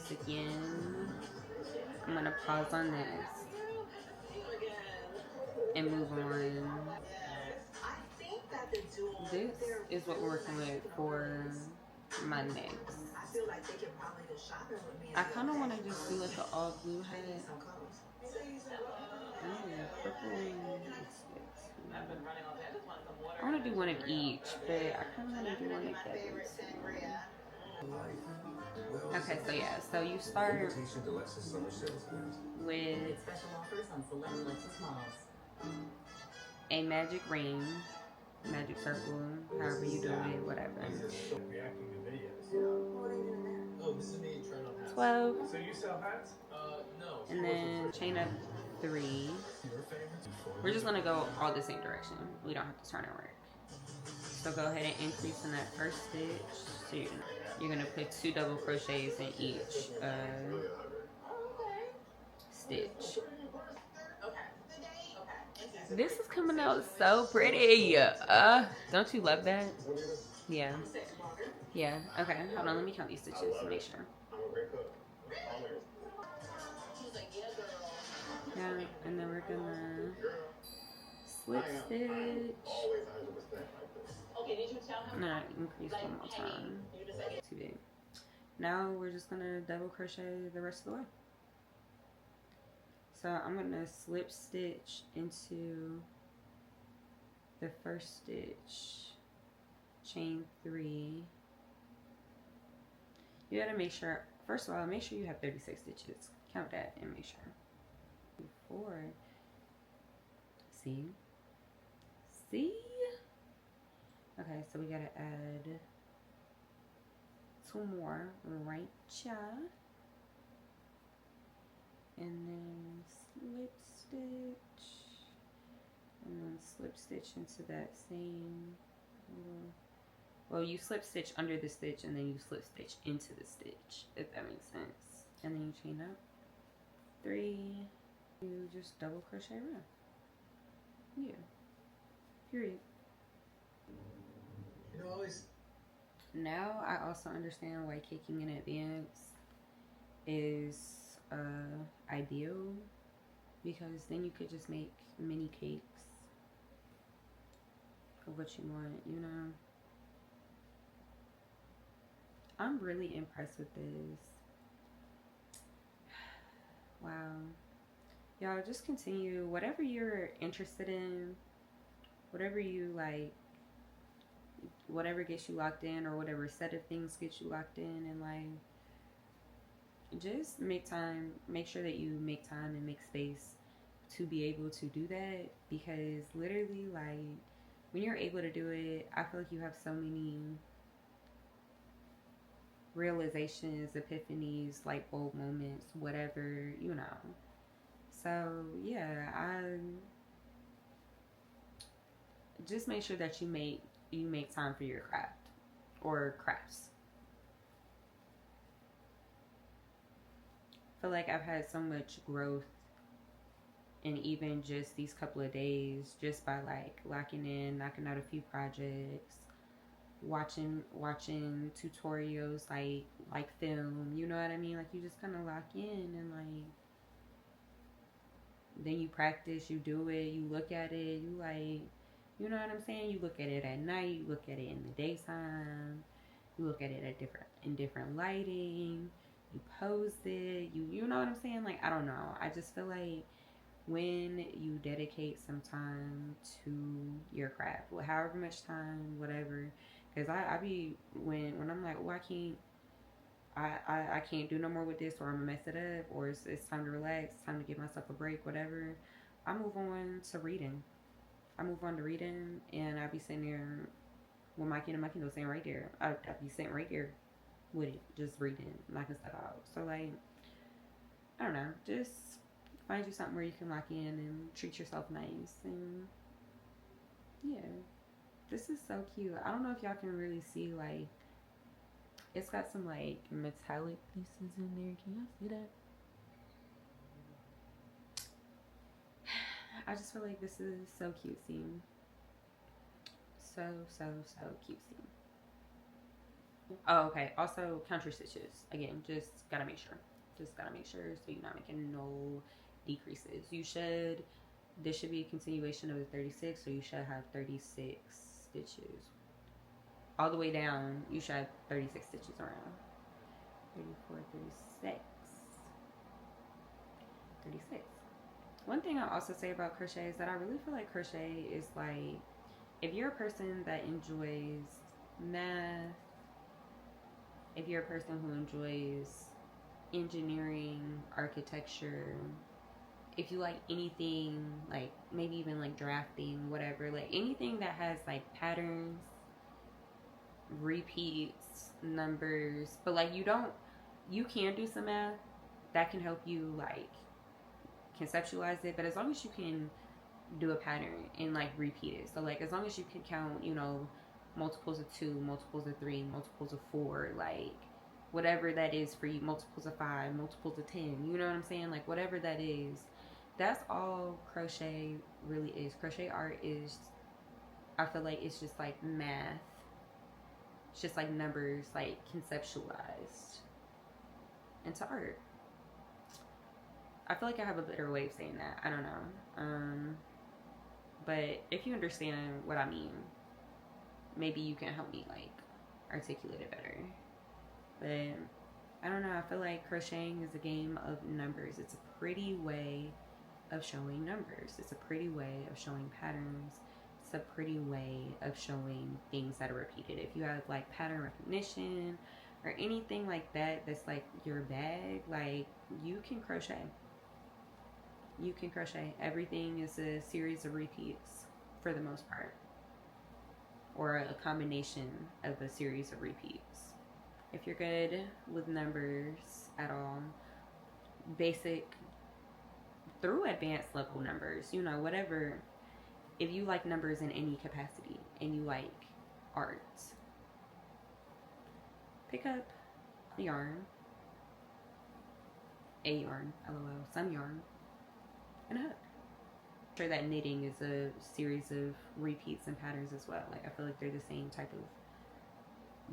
once again, I'm gonna pause on this and move on. This is what we're working with for my next. I kind of want to just do like an all blue hat. Purple. I want to do one of each, but I kind of want to do one of that one too. Okay, so yeah, so you start with a magic ring, magic circle, however you do it, whatever. 12. So you sell hats? No. And then chain up 3. We're just gonna go all the same direction. We don't have to turn it right. So go ahead and increase in that first stitch. So you're gonna put 2 double crochets in each stitch. This is coming out so pretty. Don't you love that? Yeah. Yeah. Okay. Hold on. Let me count these stitches to make sure. Yeah. And then we're gonna slip stitch. No, increase one more time. Too big. Now we're just gonna double crochet the rest of the way. So I'm gonna slip stitch into the first stitch, chain 3. You gotta make sure, first of all, make sure you have 36 stitches. Count that and make sure. 4. See? Okay, so we gotta add 2 more right here. And then slip stitch. And then slip stitch into that same little, well, you slip stitch under the stitch and then you slip stitch into the stitch, if that makes sense. And then you chain up 3. You just double crochet around. Yeah. Period. You know, now I also understand why caking in advance is ideal, because then you could just make mini cakes of what you want, you know. I'm really impressed with this. Wow. Y'all just continue whatever you're interested in, whatever you like, whatever gets you locked in, or whatever set of things gets you locked in, and like, just make time, make sure that you make time and make space to be able to do that, because literally, like, when you're able to do it, I feel like you have so many realizations, epiphanies, light bulb moments, whatever, you know. So yeah, I just make sure that you make time for your craft or crafts. I feel like I've had so much growth in even just these couple of days, just by like locking in, knocking out a few projects, watching tutorials, like film, you know what I mean? Like, you just kind of lock in, and like, then you practice, you do it, you look at it, you like, you know what I'm saying? You look at it at night, you look at it in the daytime, you look at it at different lighting, you pose it, you know what I'm saying? Like, I don't know. I just feel like when you dedicate some time to your craft, however much time, whatever, because I be, when I'm like, oh, I can't do no more with this, or I'm gonna mess it up, or it's time to relax, it's time to give myself a break, whatever, I move on to reading. And I be sitting there with my Kindle sitting right there. I be sitting right there with it, just reading, knocking stuff out. So like, I don't know, just find you something where you can lock in and treat yourself nice. And yeah, this is so cute. I don't know if y'all can really see, like, it's got some like metallic pieces in there. Can y'all see that? I just feel like this is so cutesy. So cutesy. Oh, okay. Also, country stitches. Again, just gotta make sure. Just gotta make sure so you're not making no decreases. You should, this should be a continuation of the 36, so you should have 36 stitches. All the way down, you should have 36 stitches around. 34, 36. 36. One thing I also say about crochet is that I really feel like crochet is like, if you're a person that enjoys math, if you're a person who enjoys engineering, architecture, if you like anything, like maybe even like drafting, whatever, like anything that has like patterns, repeats, numbers, but like you can do some math that can help you like conceptualize it, but as long as you can do a pattern and like repeat it, so like as long as you can count, you know, multiples of 2, multiples of 3, multiples of 4, like whatever that is for you, multiples of 5, multiples of 10, you know what I'm saying, like whatever that is, that's all crochet really is. Crochet art is, I feel like it's just like math, it's just like numbers like conceptualized into art. I feel like I have a better way of saying that, I don't know, but if you understand what I mean, maybe you can help me like articulate it better. But I don't know, I feel like crocheting is a game of numbers. It's a pretty way of showing numbers. It's a pretty way of showing patterns. It's a pretty way of showing things that are repeated. If you have like pattern recognition or anything like that that's like your bag, like you can crochet. You can crochet. Everything is a series of repeats for the most part, or a combination of a series of repeats. If you're good with numbers at all, basic through advanced level numbers, you know, whatever, if you like numbers in any capacity and you like art, pick up a yarn, lol, some yarn, and a hook. Sure, that knitting is a series of repeats and patterns as well. Like I feel like they're the same type of,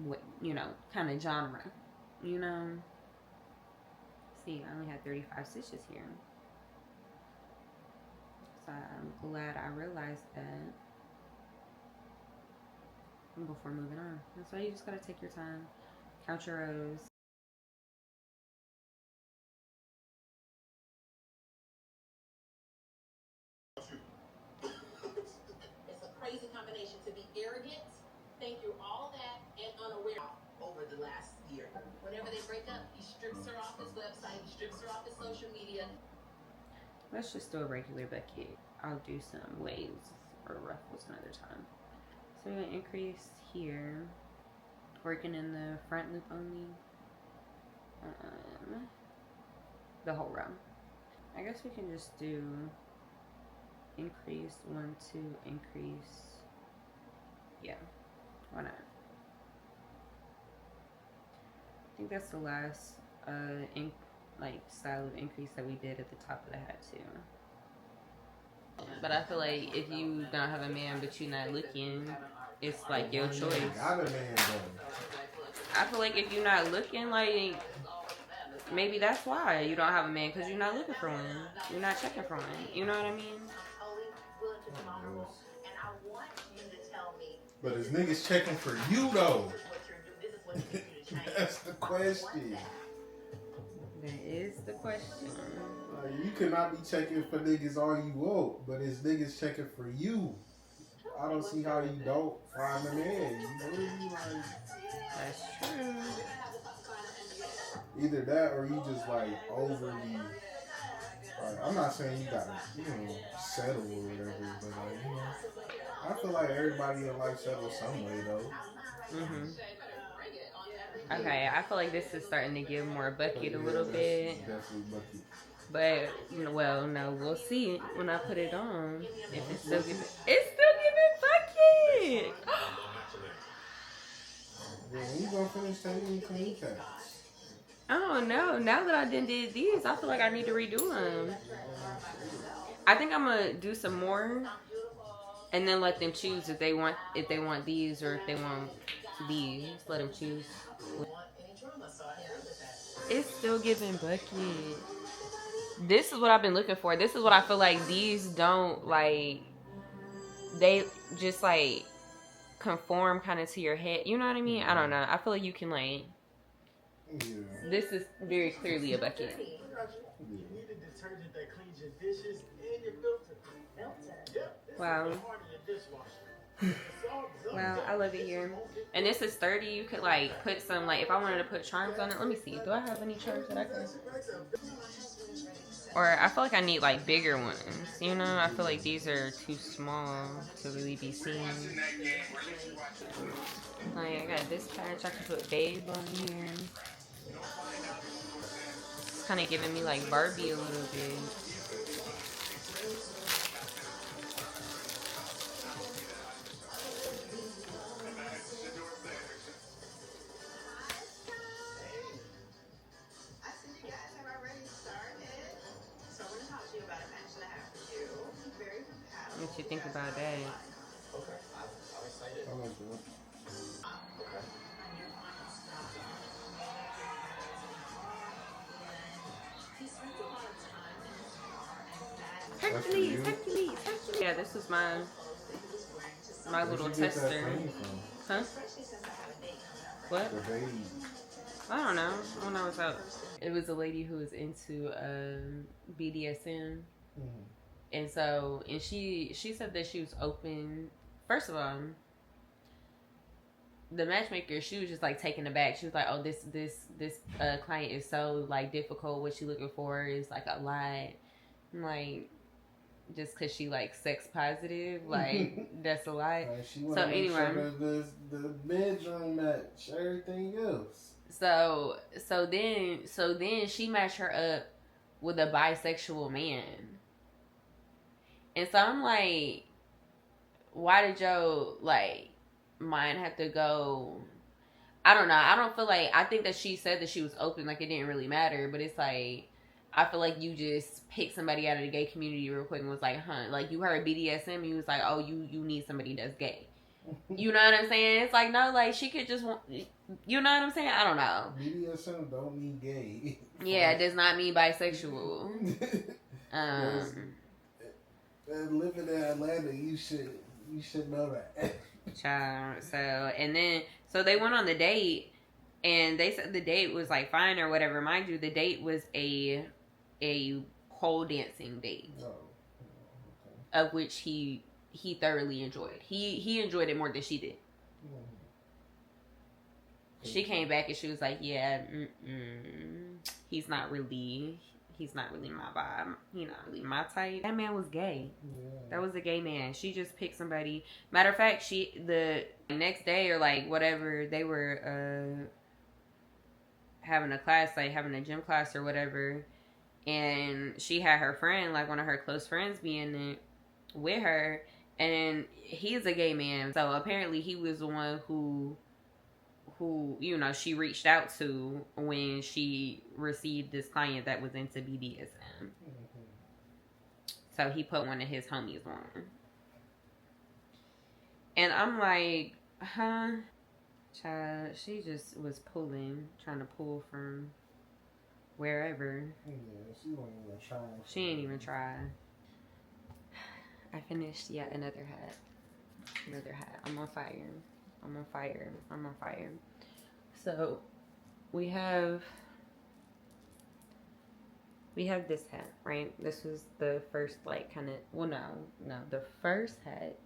what, you know, kind of genre, you know. See, I only had 35 stitches here, so I'm glad I realized that before moving on. That's why you just gotta take your time, count your rows. It's a crazy combination to be arrogant, think you're all that, and unaware over the last year. Whenever they break up, he strips her off his website, he strips her off his social media. Let's just do a regular bucket. I'll do some waves or ruffles another time. So we're gonna increase here, working in the front loop only, the whole row. I guess we can just do increase 1, 2, increase. Yeah, why not? I think that's the last like style of increase that we did at the top of the hat too. But I feel like if you don't have a man but you're not looking, it's like your choice. Got a man though. I feel like if you're not looking, like maybe that's why you don't have a man, because you're not looking for one. You're not checking for one. You know what I mean? But is niggas checking for you though? That's the question. That is the question. You cannot be checking for niggas all you want, but is niggas checking for you? I don't see how you don't find a man. You really like. That's true. Either that or you just like overly. Like, I'm not saying you gotta, settle or whatever, but like, I feel like everybody in life settles some way though. Okay, I feel like this is starting to give more bucket a little bit. Definitely bucket. But well, no, we'll see when I put it on. If it's still giving, bucket. When you gonna finish taking cats? I don't know. Now that I did these, I feel like I need to redo them. I think I'm gonna do some more, and then let them choose if they want these or if they want to these. Let him choose. It's still giving bucket. This is what I've been looking for. This is what I feel like these don't like. They just like conform kind of to your head. You know what I mean? I don't know. I feel like you can like. Yeah. This is very clearly a bucket. You need a detergent that cleans your dishes and your filter. Wow. Wow, I love it here. And this is sturdy. You could like put some like if I wanted to put charms on it. Let me see. Do I have any charms that I can? Or I feel like I need like bigger ones. You know, I feel like these are too small to really be seen. Like I got this patch. I can put Babe on here. It's kind of giving me like Barbie a little bit. What you think about that? Okay, I'm excited. I like that. Hercules. Yeah, this was my little tester. Huh? What? I don't know. When I was out, it was a lady who was into BDSM, and so she said that she was open. First of all, the matchmaker, she was just like taken aback. She was like, "Oh, this client is so like difficult. What she looking for is like a lot." I'm like, just because she like sex positive, like that's a lot. So anyway, sure the bedroom match everything else. So then she matched her up with a bisexual man, and so I'm like, why did your like mind have to go? I don't know. I don't feel like I think that she said that she was open, like it didn't really matter, but it's like. I feel like you just picked somebody out of the gay community real quick and was like, huh, like you heard BDSM, you was like, oh, you need somebody that's gay. You know what I'm saying? It's like, no, like she could just want, you know what I'm saying? I don't know. BDSM don't mean gay. Yeah, it does not mean bisexual. Living in Atlanta, you should know that. Child. So they went on the date and they said the date was like fine or whatever. Mind you, the date was a pole dancing date, of which he thoroughly enjoyed. He enjoyed it more than she did. She came back and she was like, "Yeah, he's not really my vibe. He's not really my type." That man was gay. Yeah. That was a gay man. She just picked somebody. Matter of fact, the next day or like whatever, they were having a class, like having a gym class or whatever. And she had her friend, like one of her close friends, be in it with her. And he's a gay man. So apparently he was the one who, you know, she reached out to when she received this client that was into BDSM. So he put one of his homies on. And I'm like, huh? Child, she just was trying to pull from wherever. Yeah, she wasn't even trying. She ain't even try. I finished yet another hat. I'm on fire. So we have this hat, right? This was the first like kind of the first hat.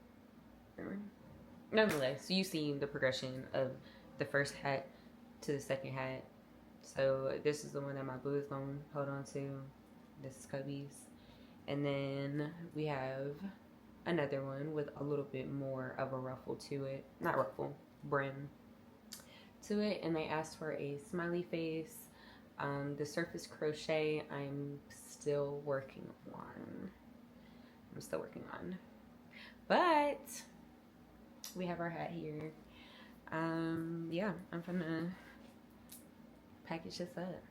Nonetheless, you see the progression of the first hat to the second hat. So this is the one that my boo is going to hold on to. This is Kobe's. And then we have another one with a little bit more of a ruffle to it. Not ruffle, brim to it. And they asked for a smiley face. The surface crochet I'm still working on. But we have our hat here. Yeah, I'm gonna package this up.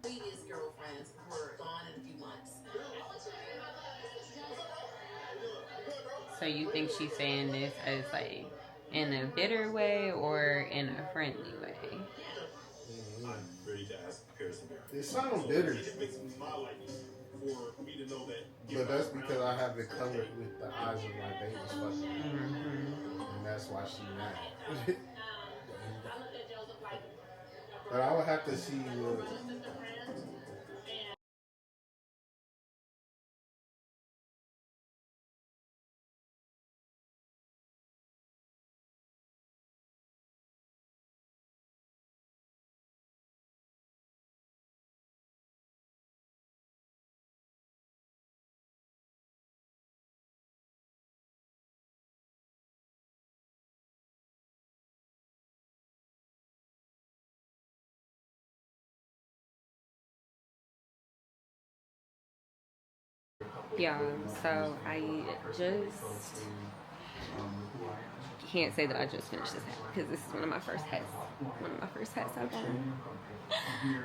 Previous girlfriends were gone in a few months. So you think she's saying this as like In a bitter way or in a friendly way? It sounds bitter. But that's because I have it colored with the eyes of my baby's fucking. And that's why she mad. But I would have to see what. Yeah, so I just can't say that I just finished this hat because this is one of my first hats. One of my first hats I've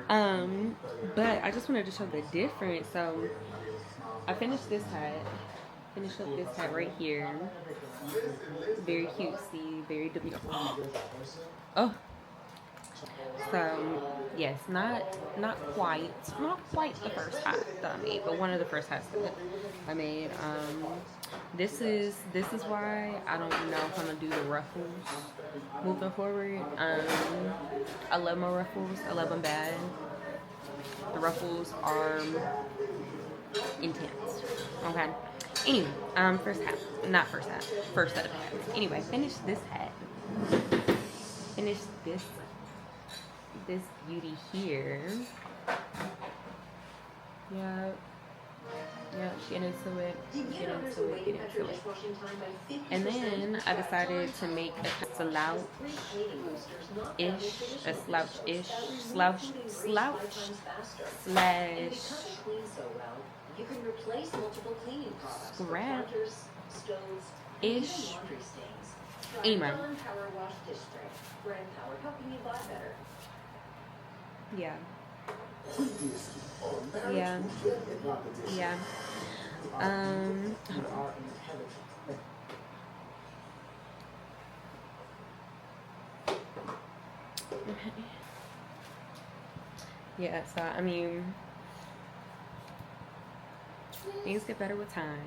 done. But I just wanted to show the difference. So I finished this hat. Finished up this hat right here. Very cutesy, very demure. Oh. So yes, not quite the first hat that I made, but one of the first hats that I made. This is why I don't know if I'm gonna do the ruffles moving forward. I love my ruffles. I love them bad. The ruffles are intense. Okay. Anyway, first hat, not first hat, first set of hats. Anyway, finished this hat. Finished this beauty here. Yeah, get into it. And then I decided to make a slouch-ish slash scrap-ish. Anyway. Yeah. Yeah, so I mean, things get better with time.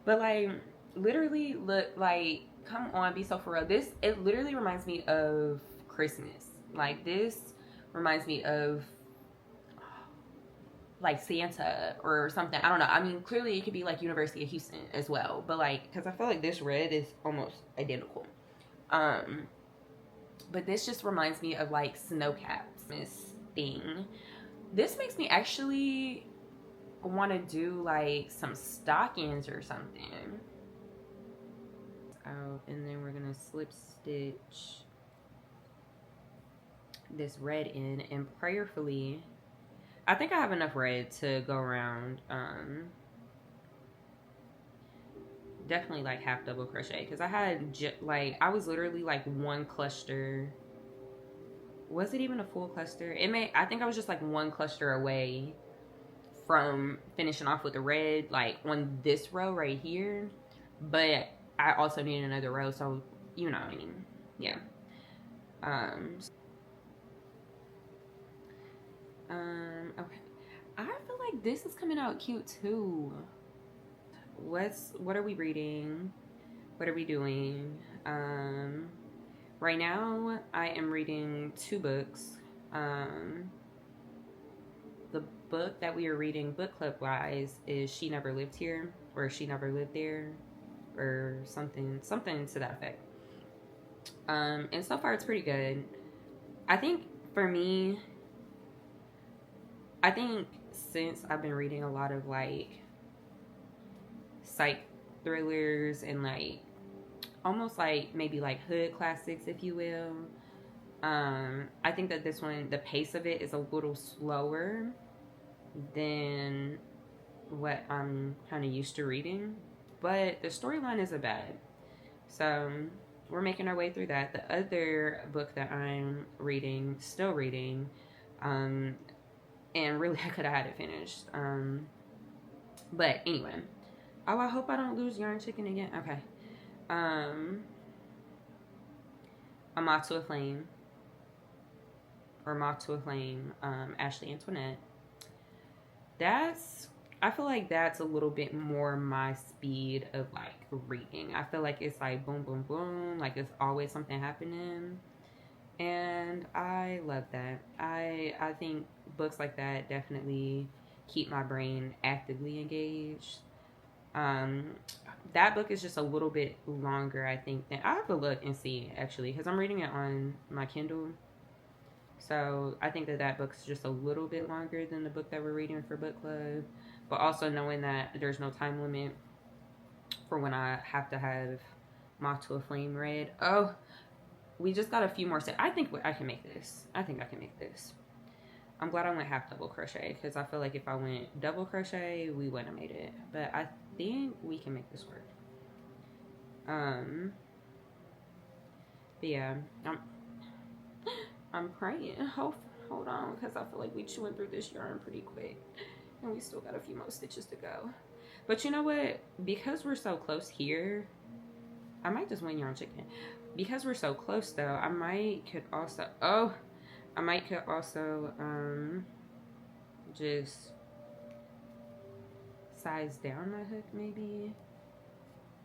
But like, literally, look, like, come on, be so for real. It literally reminds me of Christmas. Like, this reminds me of like Santa or something. I don't know. I mean, clearly it could be like University of Houston as well. But like, because I feel like this red is almost identical. But this just reminds me of like snow caps, this thing. This makes me actually want to do like some stockings or something. Out, and then we're gonna slip stitch this red in, and prayerfully, I think I have enough red to go around. Definitely like half double crochet, because I had I was literally like one cluster. Was it even a full cluster? I think I was just like one cluster away from finishing off with the red, like on this row right here. But I also need another row, so you know what I mean. Yeah. Okay. I feel like this is coming out cute too. What are we reading? What are we doing? Right now I am reading 2 books. The book that we are reading book club wise is She Never Lived Here, or She Never Lived There, or something to that effect. And so far it's pretty good. I think for me, I think since I've been reading a lot of like psych thrillers and like almost like maybe like hood classics, if you will, I think that this one, the pace of it is a little slower than what I'm kind of used to reading, but the storyline isn't bad. So we're making our way through that. The other book that I'm reading, still reading, um, and really I could have had it finished. But anyway, oh, I hope I don't lose Yarn Chicken again. Okay. A Moth to a Flame, or Moth to a Flame, Ashley Antoinette. I feel like that's a little bit more my speed of like reading. I feel like it's like boom, boom, boom, like it's always something happening, and I love that. I think books like that definitely keep my brain actively engaged. Um, that book is just a little bit longer, I think. Than I have to look and see actually, because I'm reading it on my Kindle. So I think that that book's just a little bit longer than the book that we're reading for book club. But also knowing that there's no time limit for when I have to have Moth to a Flame read. Oh, we just got a few more steps. I think I can make this. I think I can make this. I'm glad I went half double crochet because I feel like if I went double crochet, we wouldn't have made it. But I think we can make this work. But yeah, I'm praying. Hold on, because I feel like we chewing through this yarn pretty quick, and we still got a few more stitches to go. But you know what? Because we're so close here, I might just win Yarn Chicken. Because we're so close, though, I might could also just size down my hook maybe.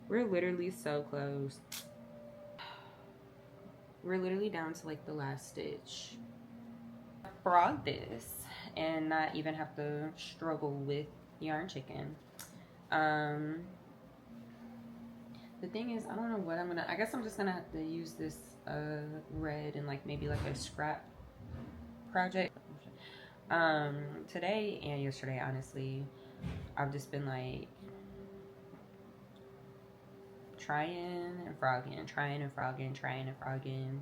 We're literally so close. We're literally down to like the last stitch. Frog this and not even have to struggle with Yarn Chicken. The thing is, I don't know what I'm gonna. I guess I'm just gonna have to use this red and like maybe like a scrap project. Today and yesterday, honestly, I've just been like trying and frogging, trying and frogging, trying and frogging.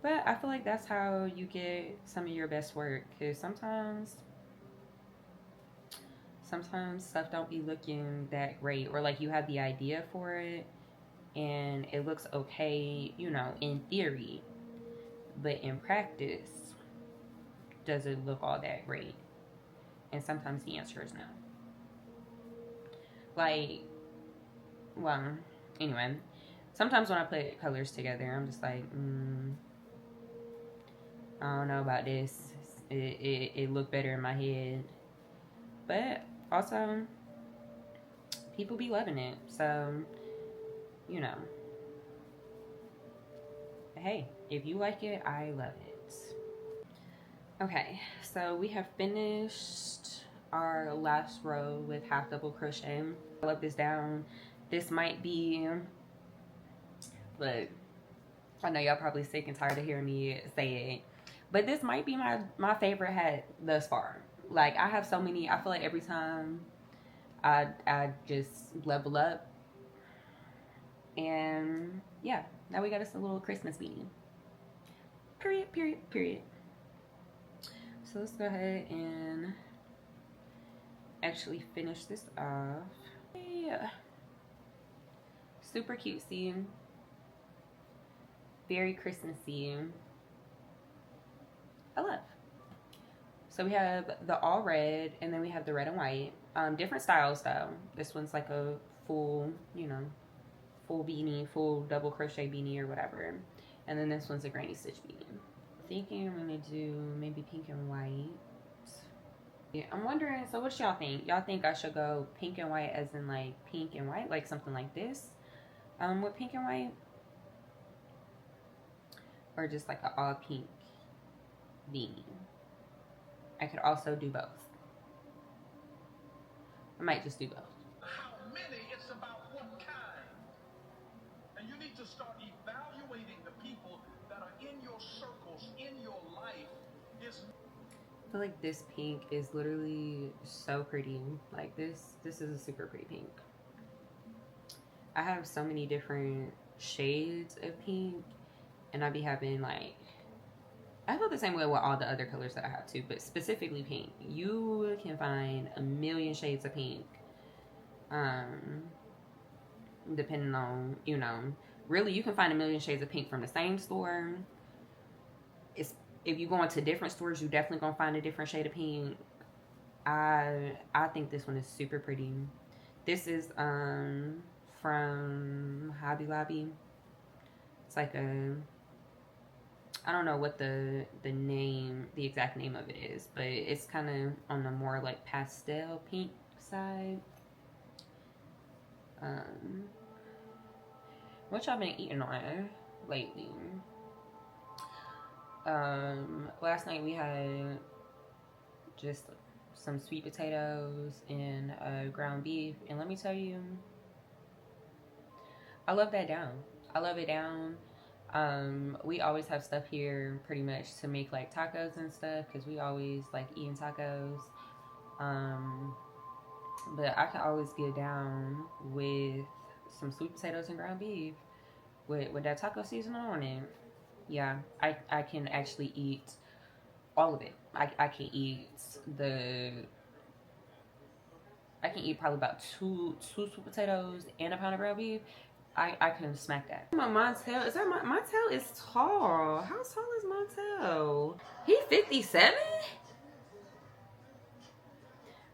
But I feel like that's how you get some of your best work, because sometimes stuff don't be looking that great, or like you have the idea for it and it looks okay, you know, in theory, but in practice does it look all that great? And sometimes the answer is no. Like, well, anyway, sometimes when I put colors together, I'm just like, I don't know about this. It looked better in my head. But also, people be loving it. So, you know. But hey, if you like it, I love it. Okay, so we have finished our last row with half double crochet. I love this down. This might be, look, I know y'all probably sick and tired of hearing me say it, but this might be my favorite hat thus far. Like, I have so many. I feel like every time I just level up. And yeah, now we got us a little Christmas beanie. Period, period, period. So let's go ahead and actually finish this off. Yeah. Super cutesy. Very Christmassy. I love. So we have the all red, and then we have the red and white. Different styles though. This one's like a full, you know, full beanie, full double crochet beanie or whatever. And then this one's a granny stitch beanie. Thinking I'm gonna do maybe pink and white. Yeah, I'm wondering, so what y'all think? Y'all think I should go pink and white as in like pink and white, like something like this? With pink and white? Or just like an all pink beanie? I could also do both. I might just do both. How many, it's about what kind. And you need to start evaluating the people that are in your circles, in your life. I feel like this pink is literally so pretty. Like this is a super pretty pink. I have so many different shades of pink, and I be having like, I feel the same way with all the other colors that I have too, but specifically pink. You can find a million shades of pink. Depending on, you know, really you can find a million shades of pink from the same store. If you go into different stores, you definitely gonna find a different shade of pink. I think this one is super pretty. This is from Hobby Lobby. It's like a, I don't know what the exact name of it is, but it's kind of on the more like pastel pink side. What y'all been eating on lately? Last night we had just some sweet potatoes and ground beef, and let me tell you, I love that down. I love it down. We always have stuff here pretty much to make like tacos and stuff, because we always like eating tacos. But I can always get down with some sweet potatoes and ground beef with that taco seasoning on it. Yeah, I can actually eat all of it. I can eat probably about two sweet potatoes and a pound of ground beef. I can smack that. Montel, is that Montel is tall. How tall is Montel? He 57?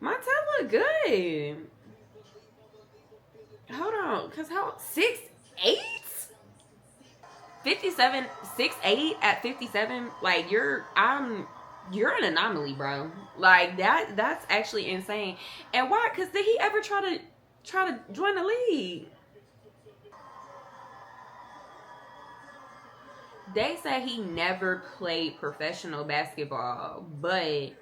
Montel look good. Hold on, cause how 6'8"? 57, 6'8" at 57. Like you're an anomaly, bro. Like that's actually insane. And why? Cause did he ever try to join the league? They said he never played professional basketball, but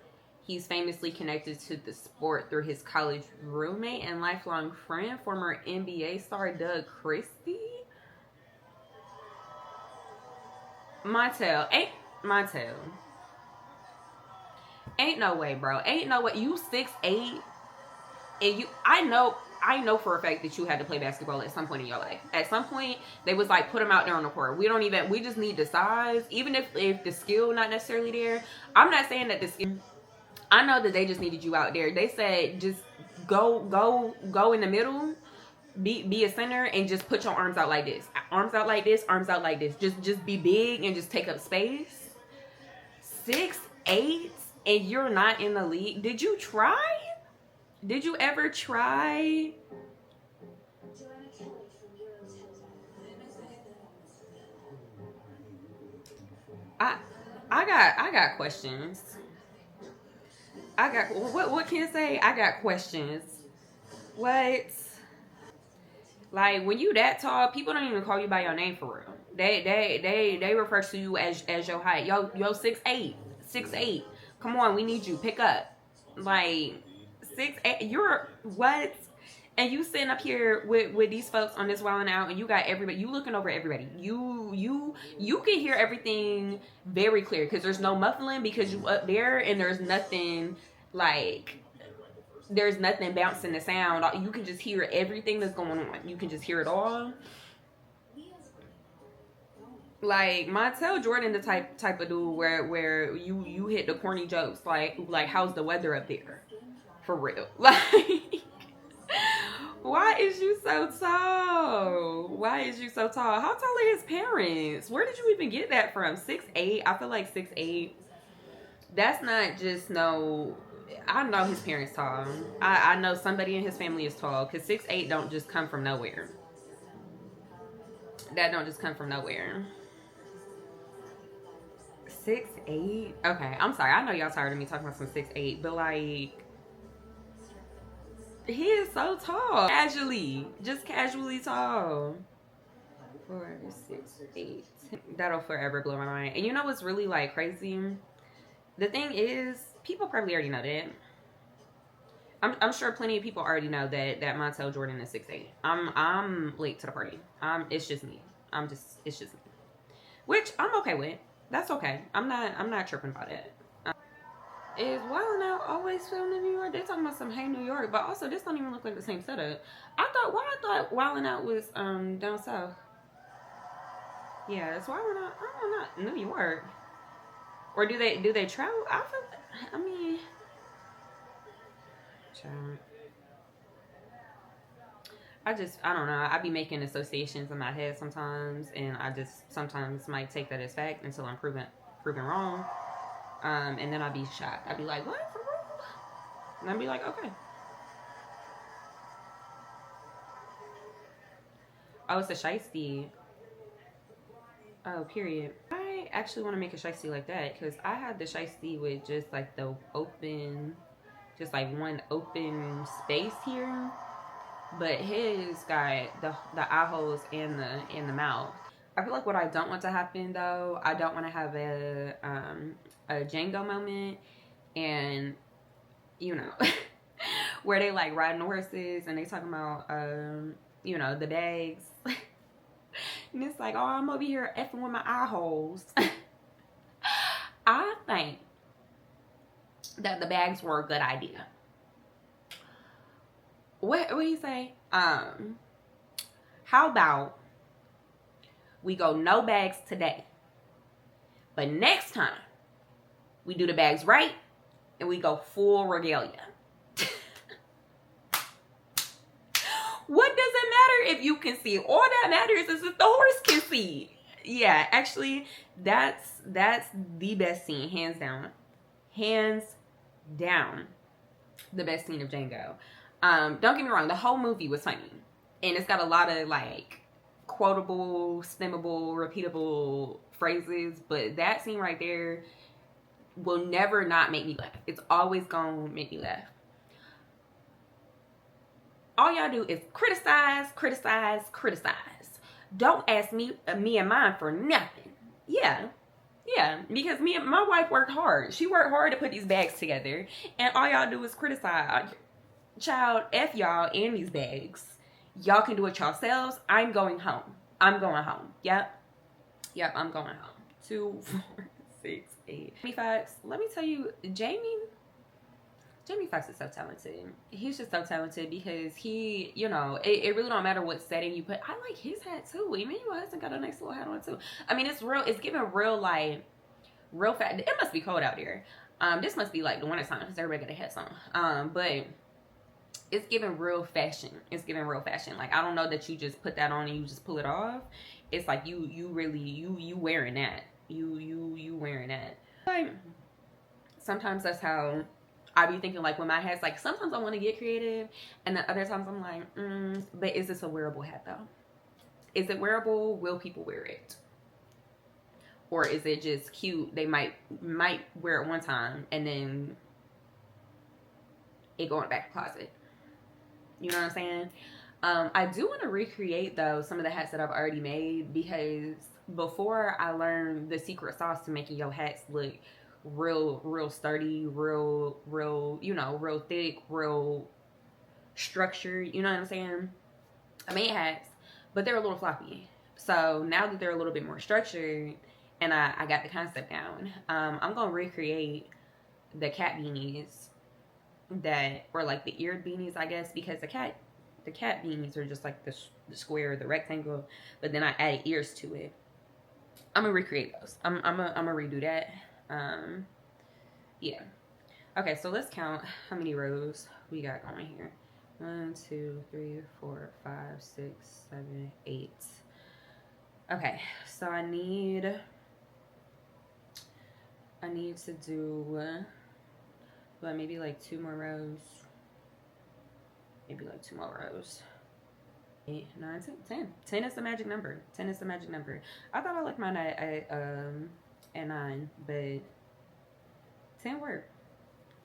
he's famously connected to the sport through his college roommate and lifelong friend, former NBA star Doug Christie. Montel. Ain't no way, bro. Ain't no way. You 6'8", and you. I know for a fact that you had to play basketball at some point in your life. At some point, they was like, put him out there on the court. We just need the size. Even if the skill not necessarily there. I'm not saying that the skill. I know that they just needed you out there. They said just go in the middle, be a center, and just put your arms out like this. Arms out like this, arms out like this. Just be big and just take up space. 6'8", and you're not in the league. Did you try? Did you ever try? I got questions. What can I say? I got questions. What? Like when you that tall, people don't even call you by your name for real. They refer to you as your height. Yo 6'8", 6'8". Come on, we need you. Pick up. Like 6'8". You're what? And you sitting up here with these folks on this wilding out, and you got everybody. You looking over everybody. You can hear everything very clear because there's no muffling because you up there, and there's nothing like. There's nothing bouncing the sound. You can just hear everything that's going on. You can just hear it all. Like Montel Jordan, the type of dude where you hit the corny jokes like how's the weather up there, for real. Like, why is you so tall? Why is you so tall? How tall are his parents? Where did you even get that from? 6'8". I feel like 6'8". That's not just no. I know his parents tall. I know somebody in his family is tall, because 6'8" don't just come from nowhere. That don't just come from nowhere. 6'8". Okay, I'm sorry. I know y'all tired of me talking about some 6'8", but like, he is so tall. Just casually tall. 4, 6, 8. That'll forever blow my mind. And you know what's really like crazy? The thing is, people probably already know that. I'm sure plenty of people already know that Montel Jordan is 6'8". I'm late to the party. It's just me. It's just me. Which I'm okay with. That's okay. I'm not tripping about it. Is Wildin' Out always filmed in New York? They talking about some Hey New York, but also this don't even look like the same setup. I thought Wildin' Out was down south. Yeah, it's Wildin' Out. I don't know, New York. Or do they travel? I mean, child. I don't know. I be making associations in my head sometimes, and I just sometimes might take that as fact until I'm proven wrong. And then I'd be shocked. I'd be like, what, for real? And I'd be like, okay. Oh, it's a shiesty. Oh, period. I actually want to make a shiesty like that because I had the shiesty with just like the open, just like one open space here. But his got the eye holes and the mouth. I feel like what I don't want to happen though, I don't want to have a Django moment, and you know, where they like riding horses and they talking about you know, the bags. And it's like, oh, I'm over here effing with my eye holes. I think that the bags were a good idea. What do you say? How about we go no bags today, but next time we do the bags right and we go full regalia. What does it matter if you can see? All that matters is if the horse can see. Yeah, actually, that's the best scene, hands down. Hands down, the best scene of Django. Don't get me wrong, the whole movie was funny. And it's got a lot of like quotable, stimmable, repeatable phrases, but that scene right there will never not make me laugh. It's always gonna make me laugh. All y'all do is criticize, criticize, criticize. Don't ask me and mine for nothing. Yeah, because me and my wife worked hard. She worked hard to put these bags together, and all y'all do is criticize. Child, F y'all and these bags. Y'all can do it yourselves. I'm going home. I'm going home. Yep, I'm going home. 2, 4, 6, 8. Jamie Foxx, let me tell you, Jamie Foxx is so talented. He's just so talented because he, you know, it really don't matter what setting you put. I like his hat too. Emmanuel hasn't got a nice little hat on too. I mean, it's giving real, like, real fat. It must be cold out there. This must be like the winter time because everybody got a hat on. But it's giving real fashion. It's giving real fashion. Like, I don't know that you just put that on and you just pull it off. It's like you really wearing that. You wearing that. Like, sometimes that's how I be thinking, like, with my hats, like, sometimes I want to get creative, and then other times I'm like, but is this a wearable hat, though? Is it wearable? Will people wear it? Or is it just cute? They might wear it one time, and then it go in the back closet. You know what I'm saying? I do want to recreate, though, some of the hats that I've already made, because before I learned the secret sauce to making your hats look real sturdy, real, you know, real thick, real structured, you know what I'm saying? I made hats, but they're a little floppy. So now that they're a little bit more structured and I got the concept down, I'm gonna recreate the cat beanies that, or like the eared beanies, I guess, because the cat beanies are just like the square, the rectangle, but then I added ears to it. I'm gonna recreate those. I'm gonna redo that. Yeah. Okay, so let's count how many rows we got going here. 1, 2, 3, 4, 5, 6, 7, 8. Okay, so I need to do maybe like 2 more rows. Maybe like 2 more rows. 8, 9, 10. 10 is the magic number. 10 is the magic number. I thought I liked mine at 9, but 10 work.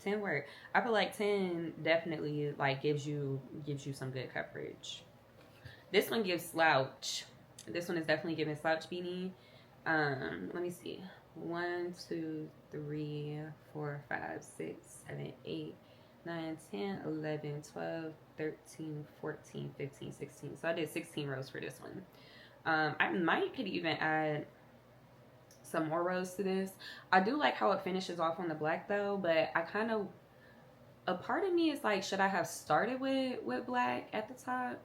10 work. I feel like 10 definitely like gives you some good coverage. This one gives slouch. This one is definitely giving slouch beanie. Let me see. 1, 2, 3, 4, 5, 6, 7, 8, 9, 10, 11, 12, 13, 14, 15, 16. So I did 16 rows for this one. I might could even add some more rows to this. I do like how it finishes off on the black though, but I kind of, a part of me is like, should I have started with black at the top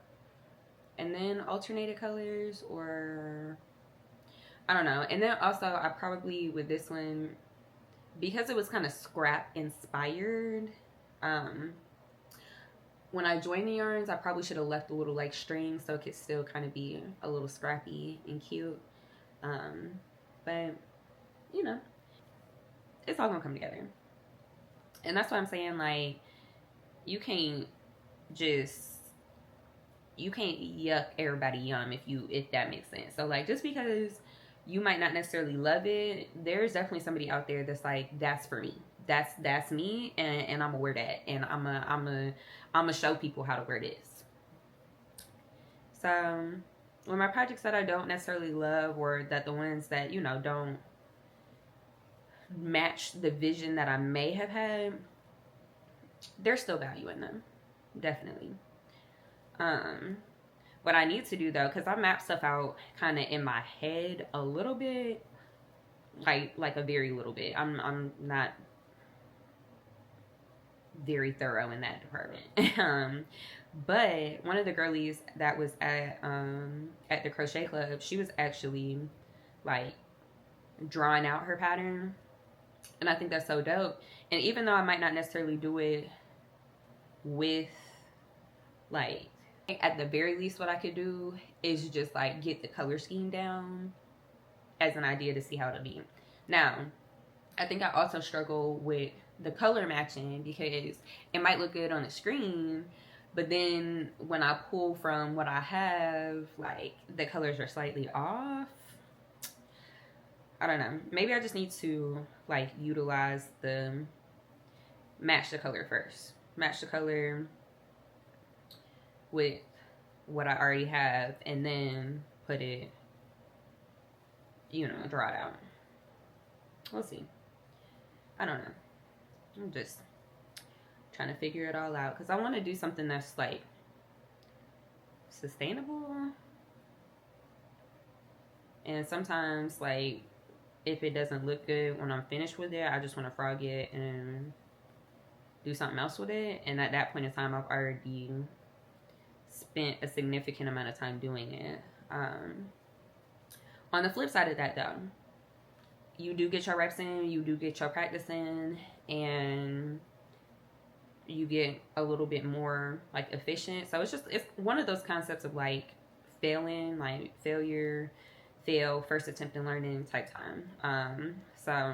and then alternated colors, or I don't know. And then also I probably with this one, because it was kind of scrap inspired, when I joined the yarns, I probably should have left a little like string so it could still kind of be a little scrappy and cute. But you know, it's all gonna come together. And that's why I'm saying, like, you can't yuck everybody yum, if that makes sense. So like, just because you might not necessarily love it, there's definitely somebody out there that's like, that's for me. That's me, and I'm gonna wear that, and I'm gonna show people how to wear this. So when my projects that I don't necessarily love, or that the ones that, you know, don't match the vision that I may have had, there's still value in them, definitely. What I need to do though, because I map stuff out kind of in my head a little bit, like a very little bit. I'm not very thorough in that department. But one of the girlies that was at the crochet club, she was actually like drawing out her pattern, and I think that's so dope. And even though I might not necessarily do it with, like, at the very least what I could do is just like get the color scheme down as an idea to see how it'll be. Now, I think I also struggle with the color matching, because it might look good on the screen, but then when I pull from what I have, like, the colors are slightly off. I don't know. Maybe I just need to like utilize the match the color first. Match the color with what I already have, and then put it, you know, draw it out. We'll see. I don't know. I'm just trying to figure it all out, because I want to do something that's like sustainable. And sometimes, like, if it doesn't look good when I'm finished with it, I just want to frog it and do something else with it. And at that point in time, I've already spent a significant amount of time doing it. On the flip side of that though, you do get your reps in, you do get your practice in, and you get a little bit more like efficient. So it's one of those concepts of like failing, like failure, fail, first attempt in learning type time. So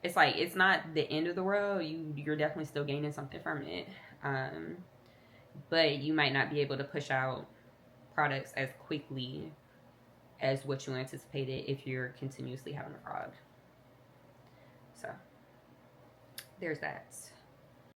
it's like, it's not the end of the world. You're definitely still gaining something from it. But you might not be able to push out products as quickly as what you anticipated if you're continuously having a frog. So there's that.